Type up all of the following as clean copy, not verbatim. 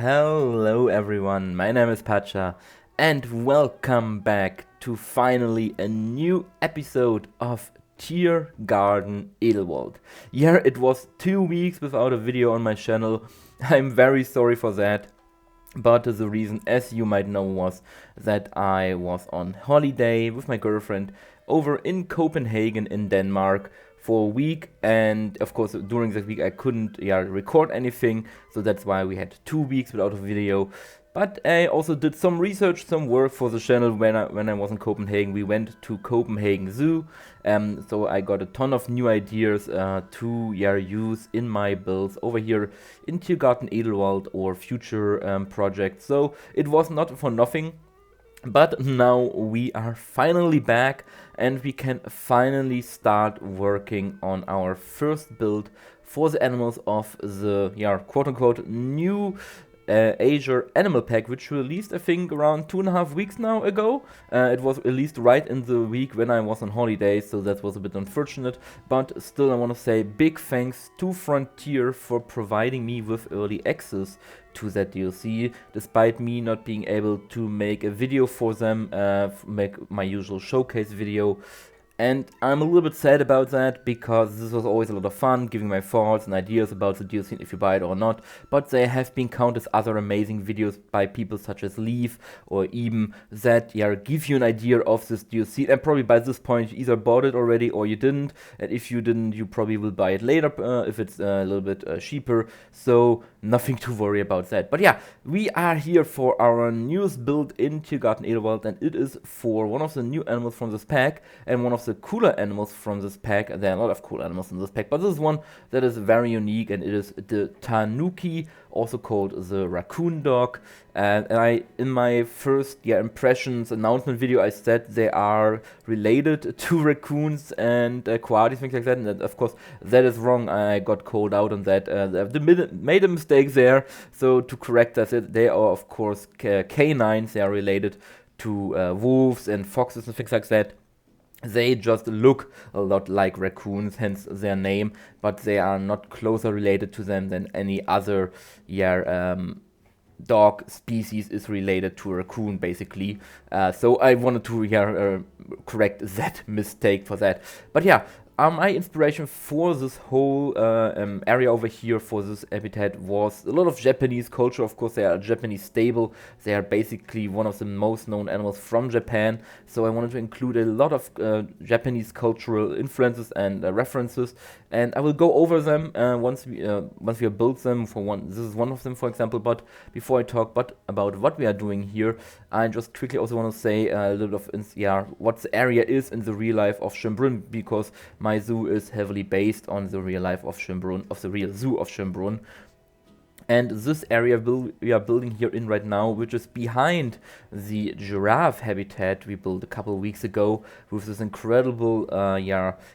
Hello everyone, my name is Pacha and welcome back to finally a new episode of Tiergarten Edelwald. Yeah, it was 2 weeks without a video on my channel. I'm very sorry for that. But the reason, as you might know, was that I was on holiday with my girlfriend over in Copenhagen in Denmark for a week, and of course during that week I couldn't record anything, so that's why we had 2 weeks without a video. But I also did some research, some work for the channel when I was in Copenhagen. We went to Copenhagen Zoo, so I got a ton of new ideas to use in my builds over here in Tiergarten Edelwald or future projects. So it was not for nothing. But now we are finally back and we can finally start working on our first build for the animals of the quote-unquote new Asia animal pack, which released I think around 2.5 weeks now ago. It was released right in the week when I was on holiday, so that was a bit unfortunate, but still I want to say big thanks to Frontier for providing me with early access to that DLC, despite me not being able to make a video for them, make my usual showcase video. And I'm a little bit sad about that, because this was always a lot of fun, giving my thoughts and ideas about the DLC if you buy it or not. But there have been countless other amazing videos by people such as Leaf or even that give you an idea of this DLC. And probably by this point you either bought it already or you didn't. And if you didn't, you probably will buy it later if it's a little bit cheaper. So nothing to worry about that. But yeah, we are here for our newest build in Tiergarten Edelwald, and it is for one of the new animals from this pack and one of the cooler animals from this pack. There are a lot of cool animals in this pack, but this is one that is very unique, and it is the Tanuki, also called the raccoon dog. And I, in my first impressions announcement video, I said they are related to raccoons and koalas, things like that. And that, of course, that is wrong. I got called out on that. They made a mistake there. So to correct that, they are of course canines. They are related to wolves and foxes and things like that. They just look a lot like raccoons, hence their name, but they are not closer related to them than any other dog species is related to a raccoon, basically. So I wanted to correct that mistake for that. But yeah, my inspiration for this whole area over here, for this habitat, was a lot of Japanese culture. Of course, they are a Japanese stable. They are basically one of the most known animals from Japan. So I wanted to include a lot of Japanese cultural influences and references. And I will go over them once we have built them. This is one of them, for example. But before I talk about what we are doing here, I just quickly also want to say a little bit of what the area is in the real life of Schönbrunn, because my zoo is heavily based on the real life of Schönbrunn, of the real zoo of Schönbrunn. And this area we are building here in right now, which is behind the giraffe habitat we built a couple of weeks ago with this incredible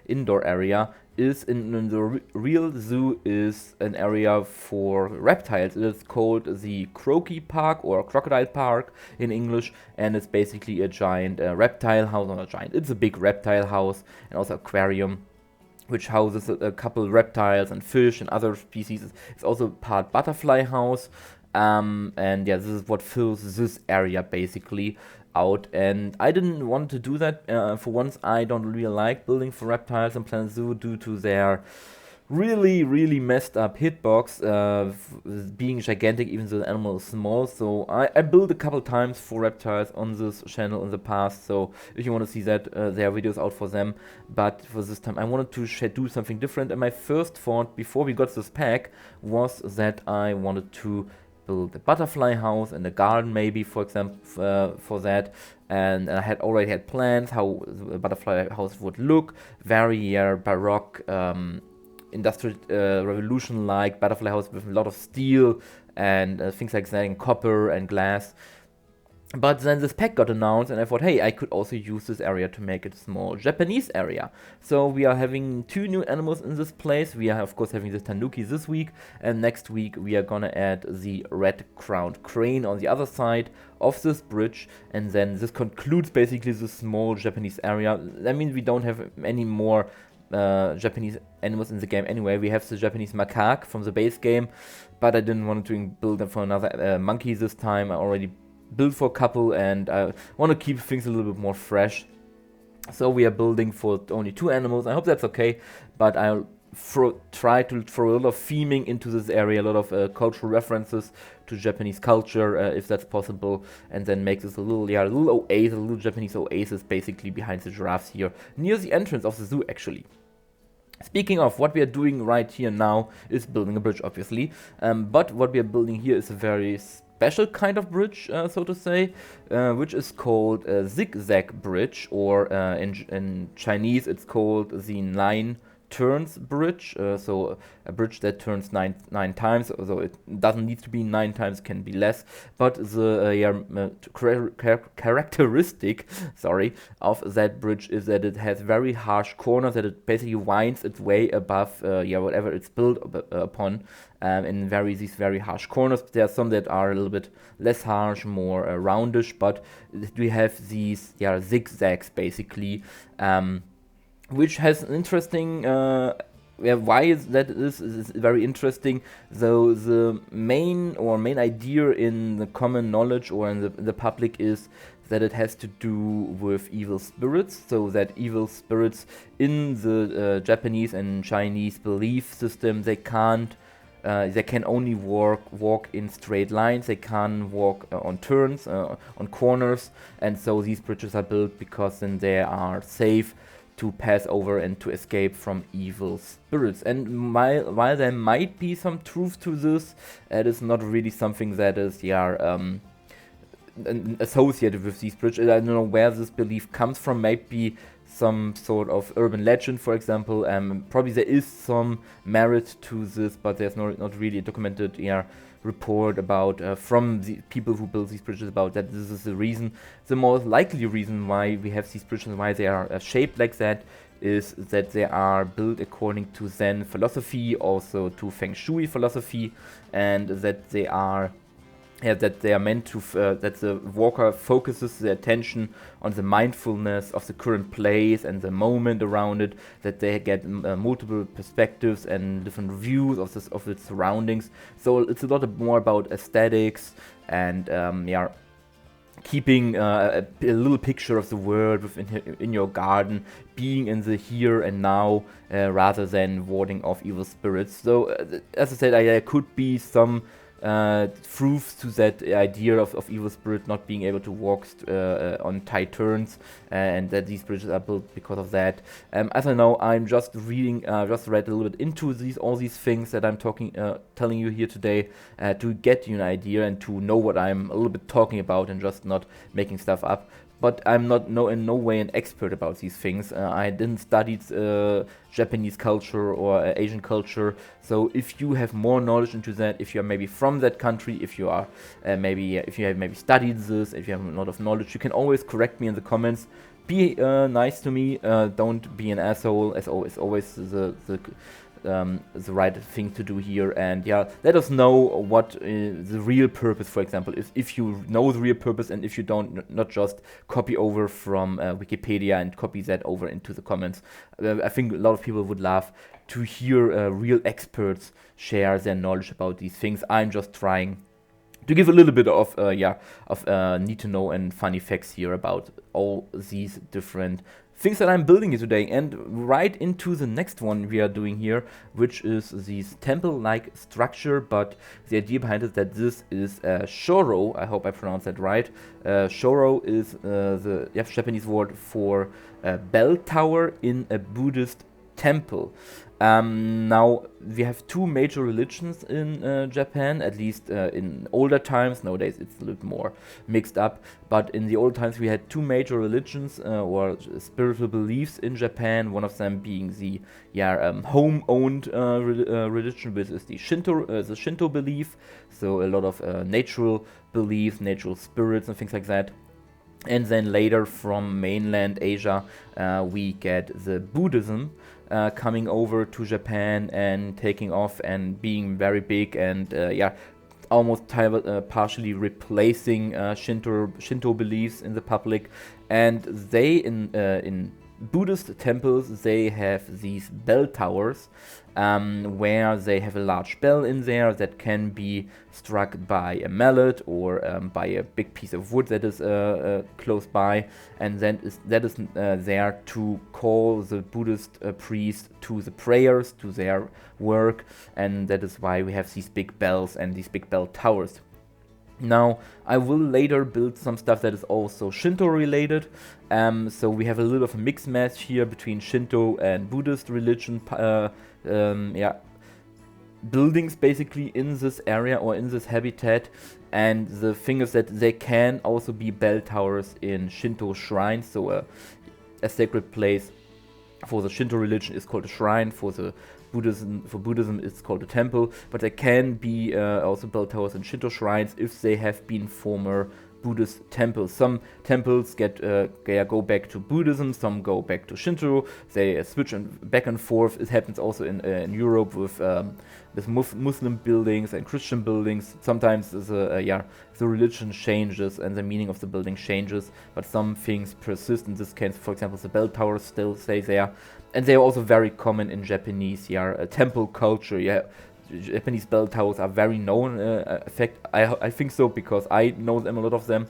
indoor area, is in the real zoo is an area for reptiles. It is called the Croaky Park or Crocodile Park in English, and it's basically a giant reptile house. Not a giant, it's a big reptile house and also aquarium, which houses a couple reptiles and fish and other species. It's also part butterfly house, and this is what fills this area basically out. And I didn't want to do that. For once, I don't really like building for reptiles in Planet Zoo due to their really messed up hitbox, being gigantic even though the animal is small. So I built a couple times for reptiles on this channel in the past, so if you want to see that, there are videos out for them. But for this time I wanted to do something different, and my first thought before we got this pack was that I wanted to build a butterfly house and a garden, maybe, for example, for that. And I had already had plans how the butterfly house would look, very baroque, industrial revolution like butterfly house with a lot of steel and things like that, and copper and glass. But then this pack got announced, and I thought, hey, I could also use this area to make it a small Japanese area. So we are having 2 new animals in this place. We are, of course, having the Tanuki this week, and next week we are gonna add the red-crowned crane on the other side of this bridge, and then this concludes basically the small Japanese area. That means we don't have any more Japanese animals in the game anyway. We have the Japanese macaque from the base game, but I didn't want to build them for another monkey this time. I already built for a couple, and I want to keep things a little bit more fresh. So we are building for only 2 animals. I hope that's okay, but I'll try to throw a lot of theming into this area, a lot of cultural references to Japanese culture, if that's possible, and then make this a little oasis, a little Japanese oasis, basically behind the giraffes here, near the entrance of the zoo, actually. Speaking of, what we are doing right here now is building a bridge, obviously, but what we are building here is a very special kind of bridge, so to say, which is called a Zig-Zag bridge, or in Chinese it's called the 9 turns bridge, so a bridge that turns nine times, so it doesn't need to be 9 times, can be less, but the characteristic of that bridge is that it has very harsh corners, that it basically winds its way above whatever it's built upon, in these very harsh corners. There are some that are a little bit less harsh, more roundish, but we have these zigzags basically, which has an interesting, why is that this is very interesting. So the main idea in the common knowledge or in the public is that it has to do with evil spirits, so that evil spirits in the Japanese and Chinese belief system, they can only walk in straight lines, they can't walk on turns, on corners, and so these bridges are built because then they are safe to pass over and to escape from evil spirits. And while there might be some truth to this, it is not really something that is associated with these bridges. I don't know where this belief comes from. Maybe some sort of urban legend, for example. Probably there is some merit to this, but there's not really a documented report about from the people who build these bridges about that this is the reason. The most likely reason why we have these bridges, why they are shaped like that, is that they are built according to Zen philosophy, also to Feng Shui philosophy, and that they are meant to that the walker focuses the attention on the mindfulness of the current place and the moment around it, that they get multiple perspectives and different views of its surroundings. So it's a lot more about aesthetics and keeping a little picture of the world in your garden, being in the here and now, rather than warding off evil spirits. So as I said, there could be some proofs to that idea of evil spirit not being able to walk on tight turns, and that these bridges are built because of that. As I know, I'm just read a little bit into all these things that I'm telling you here today, to get you an idea and to know what I'm a little bit talking about and just not making stuff up. But I'm in no way an expert about these things. I didn't study Japanese culture or Asian culture. So if you have more knowledge into that, if you are maybe from that country, if you are if you have maybe studied this, if you have a lot of knowledge, you can always correct me in the comments. Be nice to me. Don't be an asshole. As always the right thing to do here, and let us know what the real purpose, for example, is, if you know the real purpose, and if you don't, not just copy over from Wikipedia and copy that over into the comments. I think a lot of people would love to hear real experts share their knowledge about these things. I'm just trying to give a little bit of need to know and funny facts here about all these different things that I'm building here today, and right into the next one we are doing here, which is this temple-like structure. But the idea behind it is that this is shoro. I hope I pronounced that right. Shoro is the Japanese word for bell tower in a Buddhist temple. Now, we have 2 major religions in Japan, at least in older times. Nowadays it's a little more mixed up, but in the old times we had 2 major religions or spiritual beliefs in Japan, one of them being the home-owned religion, which is the Shinto belief, so a lot of natural beliefs, natural spirits and things like that. And then later from mainland Asia we get the Buddhism, coming over to Japan and taking off and being very big, and almost partially replacing Shinto beliefs in the public. And they in Buddhist temples, they have these bell towers, where they have a large bell in there that can be struck by a mallet or by a big piece of wood that is close by, and then that is there to call the Buddhist priest to the prayers, to their work, and that is why we have these big bells and these big bell towers. Now, I will later build some stuff that is also Shinto related, so we have a little of a mixed match here between Shinto and Buddhist religion, buildings basically in this area or in this habitat, and the thing is that they can also be bell towers in Shinto shrines, so a sacred place for the Shinto religion is called a shrine, for Buddhism it's called a temple, but there can be also bell towers in Shinto shrines if they have been former Buddhist temples. Some temples go back to Buddhism, some go back to Shinto. They switch back and forth. It happens also in Europe with Muslim buildings and Christian buildings. Sometimes the religion changes and the meaning of the building changes, but some things persist. In this case, for example, the bell towers still stay there, and they are also very common in Japanese temple culture. Japanese bell towers are very known. In fact, I think so because I know them, a lot of them.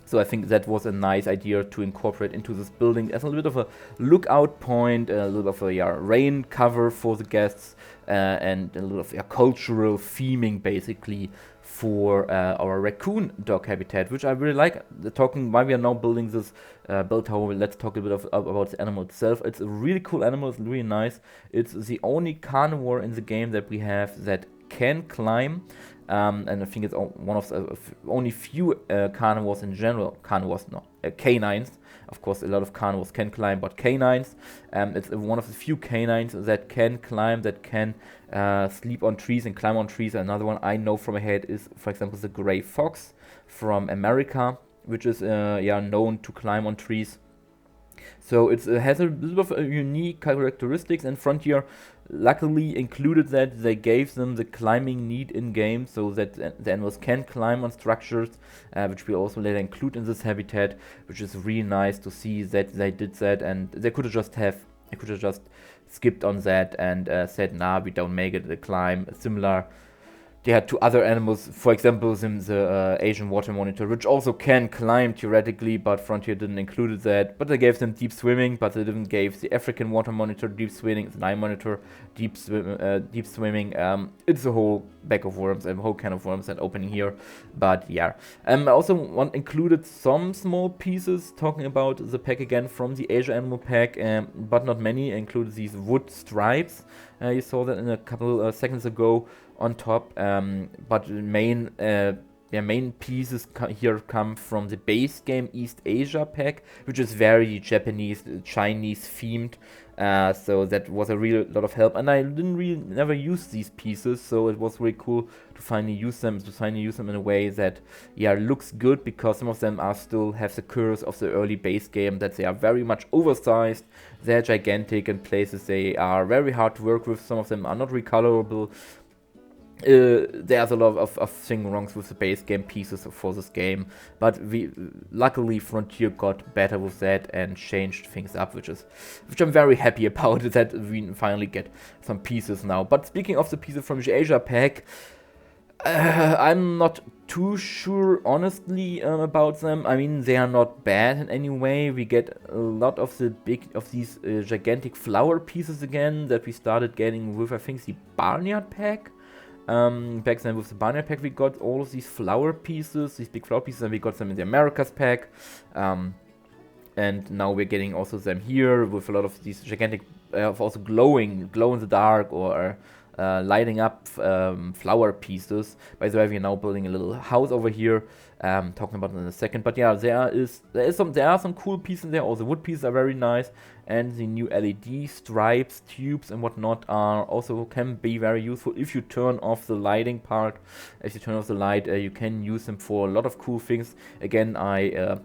So I think that was a nice idea to incorporate into this building as a little bit of a lookout point, a little of a rain cover for the guests, and a little of a cultural theming basically for our raccoon dog habitat, which I really like. Why we are now building this bell tower, let's talk a bit about the animal itself. It's a really cool animal, it's really nice. It's the only carnivore in the game that we have that can climb, and I think it's one of the only few carnivores in general. Canines. Of course, a lot of carnivores can climb, but canines, it's one of the few canines that can climb, that can sleep on trees and climb on trees. Another one I know from my head is, for example, the gray fox from America, which is known to climb on trees. So it has a little bit of unique characteristics, and Frontier luckily included that. They gave them the climbing need in game so that the animals can climb on structures, which we also later include in this habitat, which is really nice to see that they did that. And they could have just skipped on that and said, nah, we don't make it a climb similar. They had two other animals, for example, the Asian water monitor, which also can climb theoretically, but Frontier didn't include that. But they gave them deep swimming, but they didn't give the African water monitor deep swimming, the Nile monitor deep swimming. It's a whole bag of worms, a whole can of worms that opening here. But yeah, I also included some small pieces talking about the pack again from the Asia animal pack, but not many. I included these wood stripes. You saw that in a couple seconds ago on top, but main pieces here come from the base game East Asia pack, which is very Japanese, Chinese themed. So that was a real lot of help, and I never use these pieces, so it was really cool to finally use them in a way that looks good, because some of them still have the curse of the early base game, that they are very much oversized, they're gigantic in places, they are very hard to work with, some of them are not recolorable. There's a lot of things wrong with the base game pieces for this game, but luckily Frontier got better with that and changed things up, which I'm very happy about, that we finally get some pieces now. But speaking of the pieces from the Asia pack, I'm not too sure honestly about them. I mean, they are not bad in any way. We get a lot of these gigantic flower pieces again that we started getting with, I think, the Barnyard pack. Back then with the Barnyard pack we got all of these flower pieces, these big flower pieces, and we got them in the Americas pack. And now we're getting also them here with a lot of these gigantic, also glow in the dark or lighting up flower pieces. By the way, we're now building a little house over here. Talking about it in a second, but yeah, there are some cool pieces there. All the wood pieces are very nice, and the new LED stripes, tubes, and whatnot can be very useful if you turn off the lighting part. If you turn off the light, you can use them for a lot of cool things. Again, I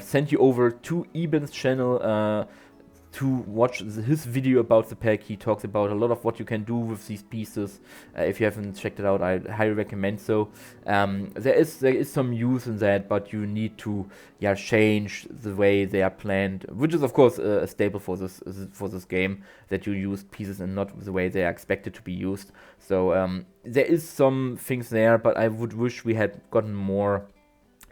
sent you over to Eben's channel to watch his video about the pack. He talks about a lot of what you can do with these pieces. If you haven't checked it out, I highly recommend so. There is some use in that, but you need to change the way they are planned, which is of course a staple for this game, that you use pieces and not the way they are expected to be used. So there is some things there, but I would wish we had gotten more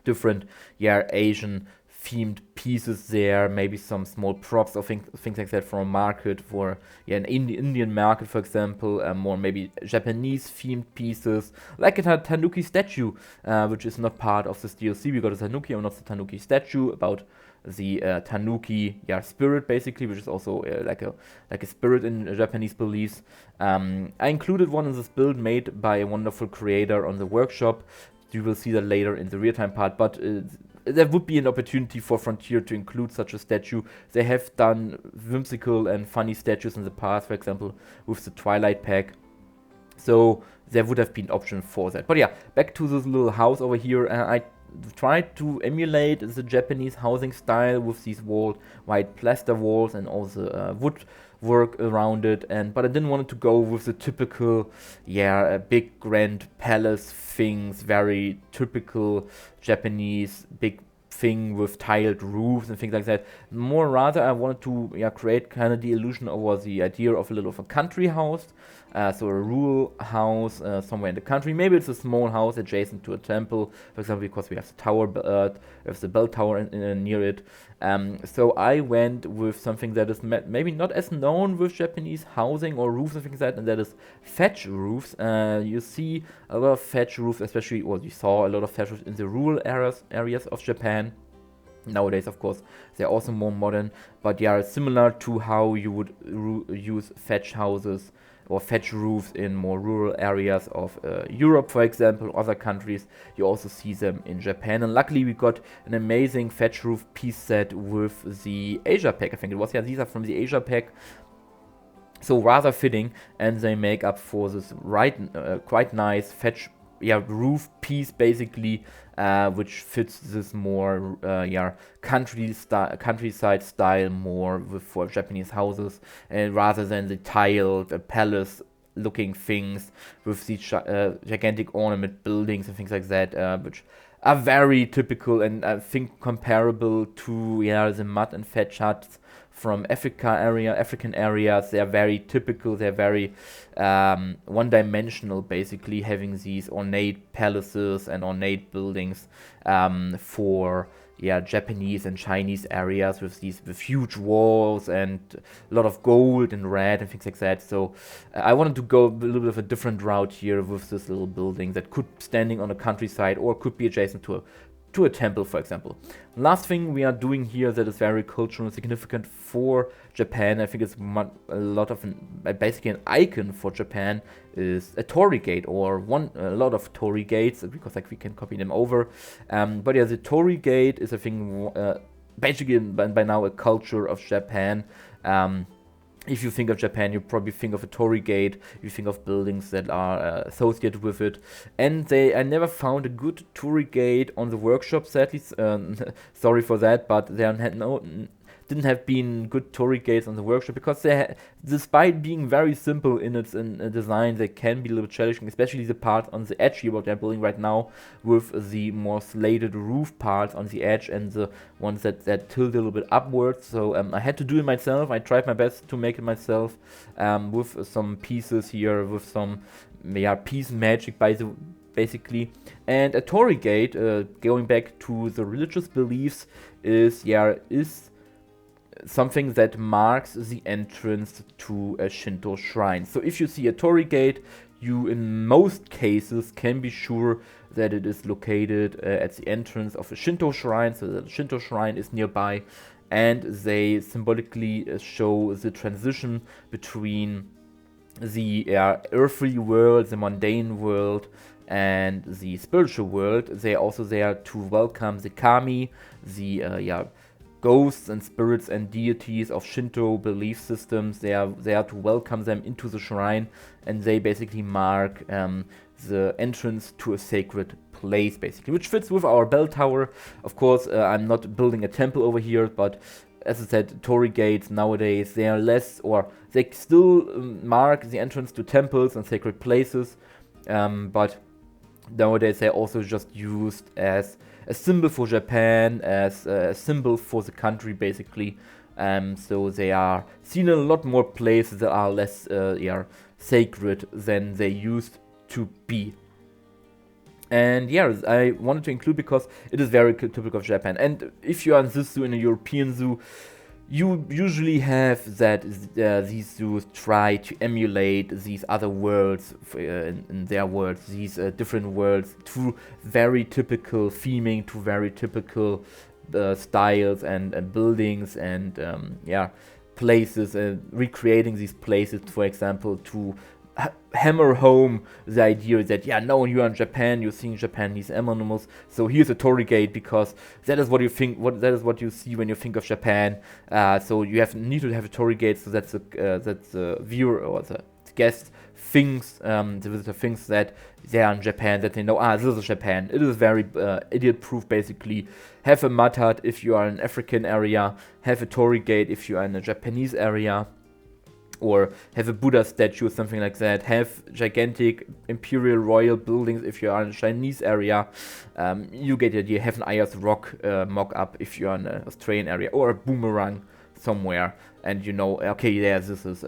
different Asian themed pieces there, maybe some small props or things like that from a market, for an Indian market, for example, more maybe Japanese themed pieces, like a Tanuki statue, which is not part of this DLC. We got a Tanuki or not the Tanuki statue about the Tanuki spirit, basically, which is also like a spirit in Japanese beliefs. I included one in this build made by a wonderful creator on the workshop. You will see that later in the real-time part, but there would be an opportunity for Frontier to include such a statue. They have done whimsical and funny statues in the past, for example, with the Twilight pack. So there would have been option for that. But yeah, back to this little house over here. I tried to emulate the Japanese housing style with these white plaster walls and all the wood work around it, but I didn't want to go with the typical big grand palace things, very typical Japanese big thing with tiled roofs and things like that. More rather, I wanted to create kind of the illusion or the idea of a little of a country house. So a rural house somewhere in the country. Maybe it's a small house adjacent to a temple, for example, because we have the tower, we have the bell tower near it. So I went with something that is maybe not as known with Japanese housing or roofs and things like that, and that is thatch roofs. You see a lot of thatch roofs, especially, or you saw a lot of thatch roofs in the rural areas of Japan. Nowadays, of course, they're also more modern, but similar to how you would use thatch houses or thatch roofs in more rural areas of Europe, for example, other countries. You also see them in Japan. And luckily, we got an amazing thatch roof piece set with the Asia pack. I think it was. These are from the Asia pack. So rather fitting, and they make up for this quite nice thatch roof piece, basically, which fits this more countryside style more for Japanese houses, and rather than the tiled palace looking things with these gigantic ornament buildings and things like that, which are very typical and I think comparable to the mud and thatch huts from African areas. They are very typical. They're very one-dimensional, basically, having these ornate palaces and ornate buildings for Japanese and Chinese areas with huge walls and a lot of gold and red and things like that. So I wanted to go a little bit of a different route here with this little building that could standing on a countryside or could be adjacent to a temple, for example. Last thing we are doing here that is very culturally significant for Japan, I think it's basically an icon for Japan, is a Torii gate, or a lot of Torii gates, because we can copy them over. But the Torii gate is a thing, basically by now a culture of Japan. If you think of Japan, you probably think of a Torii gate, you think of buildings that are associated with it. And I never found a good Torii gate on the workshop, sadly. Sorry for that, but there didn't have been good Torii gates on the workshop, because despite being very simple in its design, they can be a little challenging, especially the part on the edge here, what they're building right now, with the more slated roof parts on the edge and the ones that tilt a little bit upwards. So I had to do it myself. I tried my best to make it myself with some pieces here, with some piece magic basically. And a Torii gate, going back to the religious beliefs, is something that marks the entrance to a Shinto shrine. So if you see a Torii gate, you in most cases can be sure that it is located at the entrance of a Shinto shrine, so the Shinto shrine is nearby, and they symbolically show the transition between the earthly world, the mundane world, and the spiritual world. They are also there to welcome the kami, the ghosts and spirits and deities of Shinto belief systems. They are there to welcome them into the shrine, and they basically mark the entrance to a sacred place, basically, which fits with our bell tower. Of course, I'm not building a temple over here, but as I said, Torii gates nowadays, they are less, or they still mark the entrance to temples and sacred places, but nowadays they're also just used as a symbol for Japan, as a symbol for the country, basically. So they are seen in a lot more places that are less sacred than they used to be. And yeah, I wanted to include because it is very typical of Japan. And if you are in this zoo, in a European zoo, you usually have that these zoos try to emulate these other worlds in their worlds, these different worlds, to very typical theming, to very typical styles and buildings and places, recreating these places, for example, to hammer home the idea that no, you are in Japan, you're seeing Japanese animals, so here's a Torii gate because that is what you think, that is what you see when you think of Japan. So you need to have a Torii gate, so that's the viewer or the guest thinks, the visitor thinks that they are in Japan, that they know, this is Japan. It is very idiot-proof, basically. Have a mud hut if you are in an African area, have a Torii gate if you are in a Japanese area, or have a Buddha statue or something like that. Have gigantic imperial royal buildings if you are in a Chinese area. You get the idea. Have an Ayers Rock mock-up if you are in an Australian area, or a boomerang somewhere, and you know, okay, yeah, this is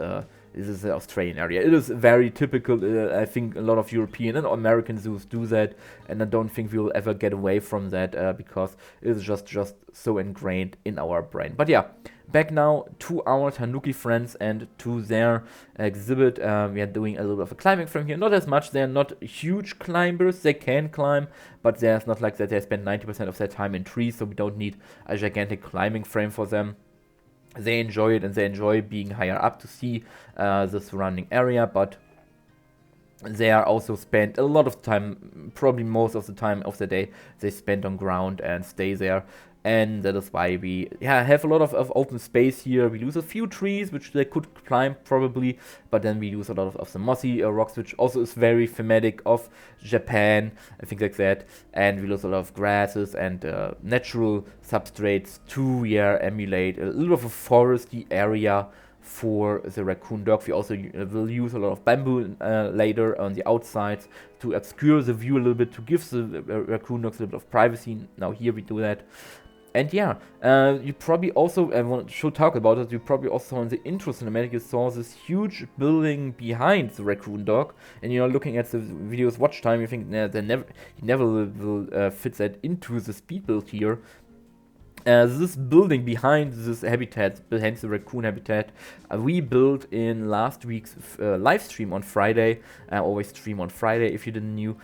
the Australian area. It is very typical. I think a lot of European and American zoos do that, and I don't think we will ever get away from that because it is just so ingrained in our brain. But yeah, back now to our Tanuki friends and to their exhibit. We are doing a little bit of a climbing from here. Not as much. They're not huge climbers. They can climb, but there's not like that they spend 90% of their time in trees, so we don't need a gigantic climbing frame for them. They enjoy it, and they enjoy being higher up to see the surrounding area, but they are also spend a lot of time, probably most of the time of the day, they spend on ground and stay there. And that is why we have a lot of open space here. We lose a few trees, which they could climb probably, but then we lose a lot of the mossy rocks, which also is very thematic of Japan, and things like that. And we lose a lot of grasses and natural substrates to emulate a little of a foresty area for the raccoon dog. We also will use a lot of bamboo later on the outsides to obscure the view a little bit, to give the raccoon dogs a little bit of privacy. Now here we do that. And you probably also, should talk about it, you probably also saw in the intro cinematic, you saw this huge building behind the raccoon dog, and looking at the video's watch time, you think, he never will fit that into the speed build here. This building behind this habitat, behind the raccoon habitat, we built in last week's live stream on Friday. I always stream on Friday if you didn't know.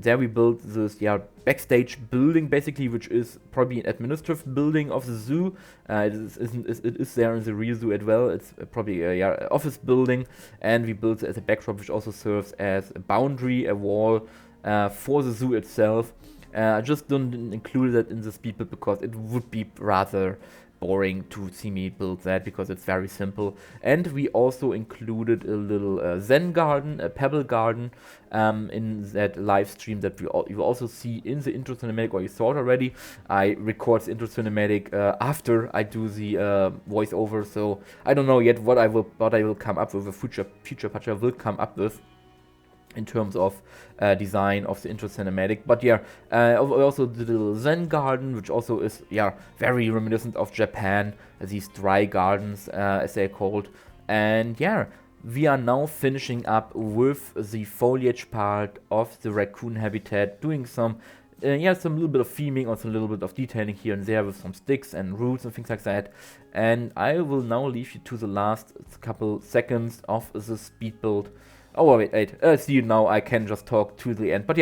There we built this backstage building, basically, which is probably an administrative building of the zoo. It is there in the real zoo as well. It's probably a office building, and we built it as a backdrop, which also serves as a boundary, a wall for the zoo itself. I just don't include that in the speed build because it would be rather boring to see me build that, because it's very simple. And we also included a little Zen garden, a pebble garden, in that live stream that you also see in the intro cinematic, or you saw it already. I record the intro cinematic after I do the voiceover, so I don't know yet what I will come up with. A future Pacha will come up with in terms of design of the intro cinematic. But I also did a little Zen garden, which also is very reminiscent of Japan, these dry gardens as they're called. And we are now finishing up with the foliage part of the raccoon habitat, doing some little bit of theming, also a little bit of detailing here and there with some sticks and roots and things like that. And I will now leave you to the last couple seconds of the speed build. Oh, wait, see you now, I can just talk to the end. But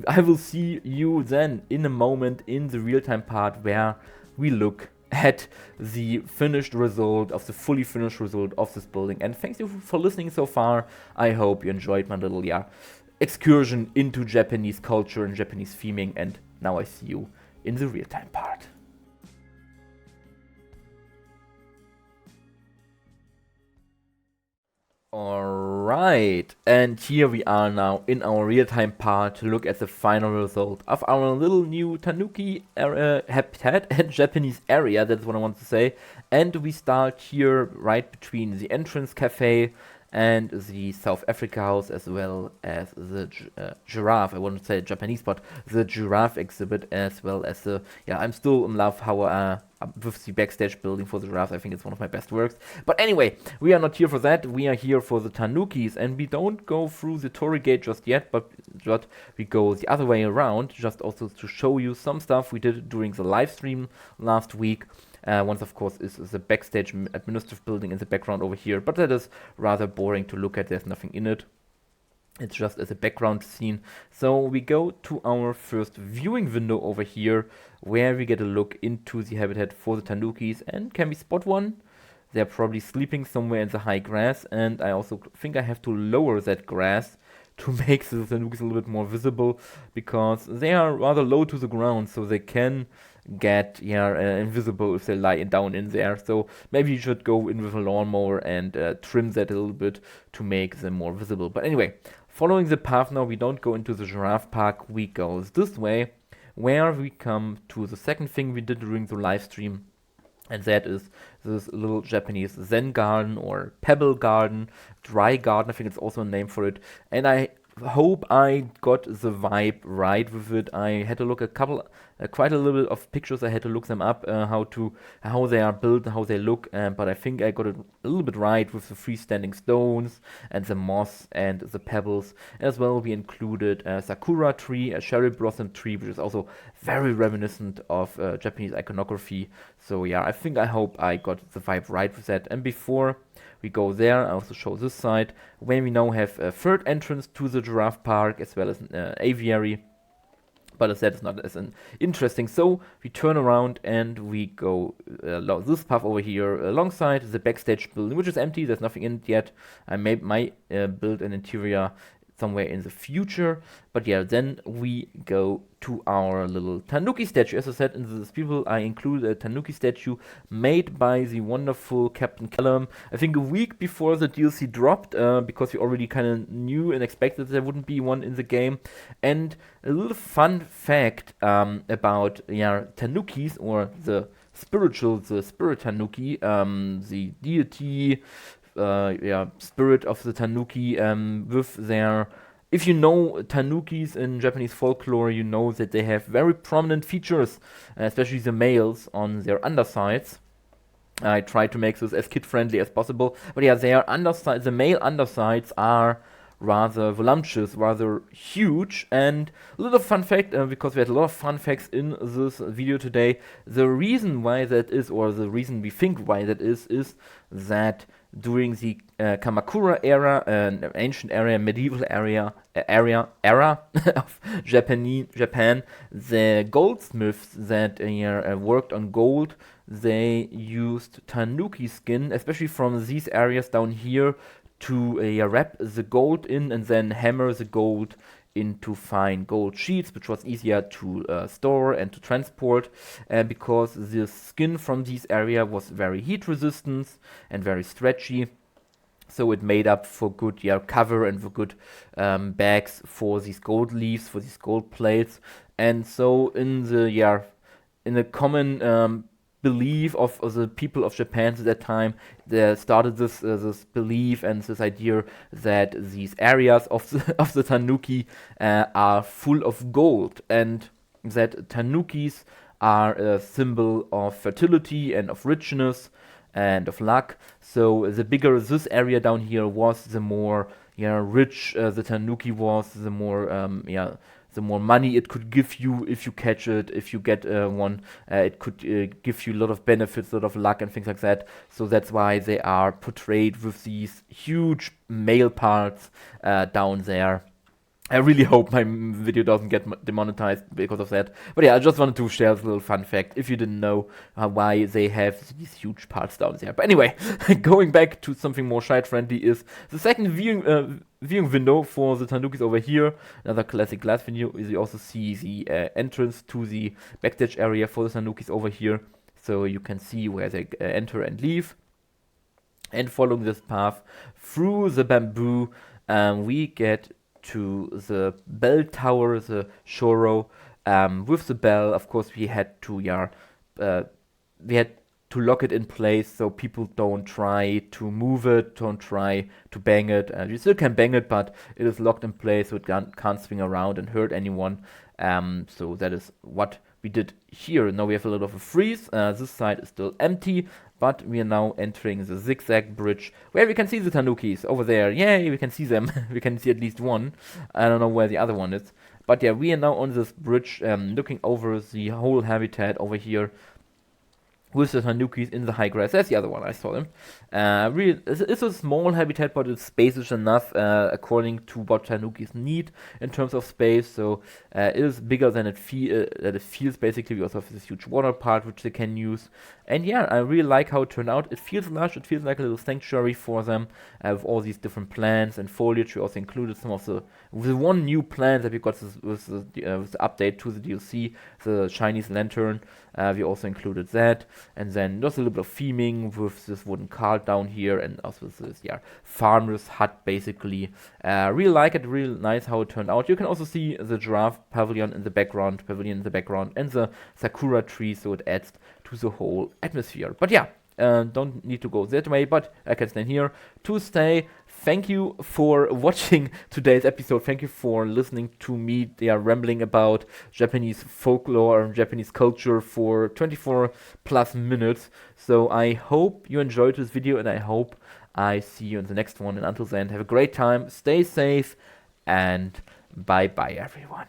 I will see you then in a moment in the real-time part where we look at the finished result, of the fully finished result of this building. And thanks you for listening so far. I hope you enjoyed my little, excursion into Japanese culture and Japanese theming. And now I see you in the real-time part. Alright. Alright, and here we are now in our real-time part to look at the final result of our little new Tanuki habitat and Japanese area, that's what I want to say. And we start here right between the entrance cafe and the South Africa house, as well as the giraffe, I wouldn't say Japanese, but the giraffe exhibit, as well as the, I'm still in love how with the backstage building for the giraffe. I think it's one of my best works. But anyway, we are not here for that, we are here for the Tanukis, and we don't go through the Torii gate just yet, but we go the other way around, just also to show you some stuff we did during the live stream last week. Once, of course, is the backstage administrative building in the background over here, but that is rather boring to look at. There's nothing in it. It's just as a background scene. So we go to our first viewing window over here, where we get a look into the habitat for the Tanukis. And can we spot one? They're probably sleeping somewhere in the high grass, and I also think I have to lower that grass to make the Tanukis a little bit more visible, because they are rather low to the ground, so they can get invisible if they lie down in there. So maybe you should go in with a lawnmower and trim that a little bit to make them more visible. But anyway, following the path now, we don't go into the giraffe park, we go this way, where we come to the second thing we did during the live stream, and that is this little Japanese Zen garden or pebble garden, dry garden, I think it's also a name for it. And I hope I got the vibe right with it. I had to look quite a little bit of pictures. I had to look them up, how they are built, how they look, but I think I got it a little bit right with the freestanding stones and the moss and the pebbles. As well, we included a sakura tree, a cherry blossom tree, which is also very reminiscent of Japanese iconography. So yeah, I hope I got the vibe right with that. And before we go there, I also show this side, where we now have a third entrance to the giraffe park, as well as an aviary. But as that is not as interesting, so we turn around and we go along this path over here, alongside the backstage building, which is empty, there's nothing in it yet. I might build an interior somewhere in the future, but yeah, then we go to our little Tanuki statue. As I said in this people, I include a Tanuki statue made by the wonderful Captain Callum, I think a week before the DLC dropped, because we already kind of knew and expected there wouldn't be one in the game. And a little fun fact about Tanukis, or the spirit Tanuki, the deity, spirit of the Tanuki, with their, if you know Tanukis in Japanese folklore, you know that they have very prominent features, especially the males on their undersides. I try to make this as kid-friendly as possible, but yeah, the male undersides are rather voluptuous, rather huge. And a little fun fact, because we had a lot of fun facts in this video today, the reason why that is, or the reason we think why that is that during the Kamakura era, an ancient area, medieval era of Japan, the goldsmiths that worked on gold, they used Tanuki skin, especially from these areas down here, to wrap the gold in and then hammer the gold into fine gold sheets, which was easier to store and to transport, because the skin from this area was very heat resistant and very stretchy. So it made up for good cover and for good bags for these gold leaves, for these gold plates. And so in the common belief of the people of Japan at that time, they started this belief and this idea that these areas of the Tanuki are full of gold, and that Tanukis are a symbol of fertility and of richness and of luck. So the bigger this area down here was, the more rich the Tanuki was, the more money it could give you if you catch it, if you get one. It could give you a lot of benefits, a lot of luck and things like that. So that's why they are portrayed with these huge male parts down there. I really hope my video doesn't get demonetized because of that. But yeah, I just wanted to share this little fun fact, if you didn't know why they have these huge parts down there. But anyway, going back to something more child-friendly is the second viewing window for the Tanukis over here. Another classic glass window. You also see the entrance to the backstage area for the Tanukis over here. So you can see where they enter and leave. And following this path through the bamboo, we get to the bell tower, the Shoro, with the bell. Of course, we had to lock it in place so people don't try to move it, don't try to bang it. You still can bang it, but it is locked in place so it can't swing around and hurt anyone. So that is what we did here. Now we have a little of a freeze. This side is still empty, but we are now entering the Zig-Zag bridge where we can see the Tanukis over there. Yay, we can see them. We can see at least one. I don't know where the other one is. But yeah, we are now on this bridge looking over the whole habitat over here with the Tanukis in the high grass. That's the other one, I saw them. It's a small habitat, but it's spacious enough according to what Tanukis need in terms of space. So it is bigger than it feels basically because of this huge water part which they can use. And yeah, I really like how it turned out. It feels lush, it feels like a little sanctuary for them with all these different plants and foliage. We also included some of the one new plant that we got with the update to the DLC, the Chinese lantern. We also included that, and then just a little bit of theming with this wooden cart down here, and also this farmer's hut basically. Really like it, really nice how it turned out. You can also see the giraffe pavilion in the background, and the sakura tree, so it adds to the whole atmosphere. But yeah, don't need to go that way, but I can stand here to stay. Thank you for watching today's episode. Thank you for listening to me. They are rambling about Japanese folklore and Japanese culture for 24 plus minutes. So I hope you enjoyed this video, and I hope I see you in the next one. And until then, have a great time, stay safe, and bye bye everyone.